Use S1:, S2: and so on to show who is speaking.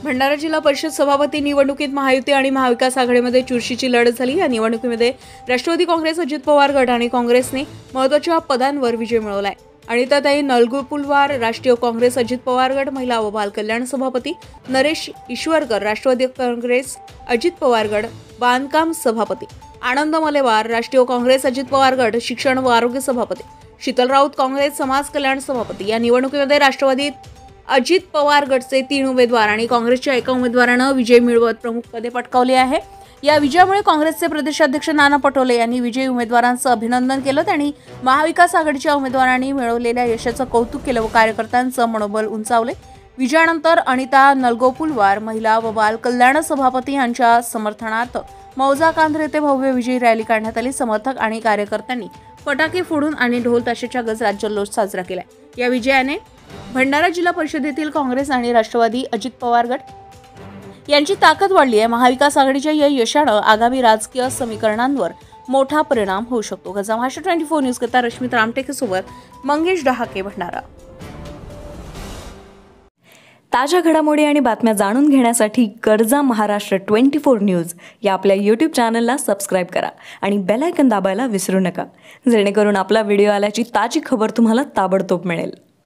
S1: भंडारा जिल्हा परिषद सभापती निवडणुकीत महायुती आणि महाविकास आघाडीमध्ये चुरशीची लढत झाली। या निवडणुकीमध्ये राष्ट्रवादी काँग्रेस, अजित पवार गट आणि काँग्रेसने महत्त्वाच्या पदांवर विजय मिळवलाय। अनिताताई नलगुपुलवार, राष्ट्रीय काँग्रेस, अजित पवार गट, महिला व बाल कल्याण सभापती, नरेश ईश्वरकर, राष्ट्रवादी काँग्रेस, अजित पवार गट, बांधकाम सभापती, आनंद मलेवार, राष्ट्रीय काँग्रेस, अजित पवार गट, शिक्षण व आरोग्य सभापती, शीतल राऊत, काँग्रेस, समाज कल्याण सभापती। या निवडणुकीमध्ये राष्ट्रवादी अजित पवार गटचे 3 उमेदवार आणि काँग्रेसच्या एका उमेदवारानं विजय मिळवत प्रमुख पदे पटकावली आहे। या विजयामुळे काँग्रेसचे प्रदेशाध्यक्ष नाना पटोले यांनी विजयी उमेदवारांचं अभिनंदन केलं। त्यांनी महाविकास आघाडीच्या उमेदवारांनी मिळवलेल्या यशाचं कौतुक केलं व कार्यकर्त्यांचं मनोबल उंचावले। विजयानंतर अनिता नलगोपुलवार, महिला व बाल कल्याण सभापती यांच्या समर्थनार्थ मौजा कांद्र येथे भव्य विजयी रॅली काढण्यात आली। समर्थक आणि कार्यकर्त्यांनी फटाके फोडून आणि ढोल ताशाच्या गजरात जल्लोष साजरा केला। या विजयाने भंडारा जिल्हा परिषदेतील काँग्रेस आणि राष्ट्रवादी अजित पवार गट यांची ताकद वाढली आहे। महाविकास आघाडीच्या या यशानं आगामी राजकीय समीकरणांवर मोठा परिणाम होऊ शकतो। गजा महाराष्ट्र 24 न्यूज करता रश्मित रामटेके सोबत मंगेश डहाके, भंडारा।
S2: ताज्या घडामोडी आणि बातम्या जाणून घेण्यासाठी गरजा महाराष्ट्र 24 न्यूज या आपल्या YouTube चॅनलला सबस्क्राइब करा आणि बेल आयकॉन दाबायला विसरू नका, जेणेकरून आपला व्हिडिओ आल्याची ताजी खबर तुम्हाला ताबडतोब मिळेल।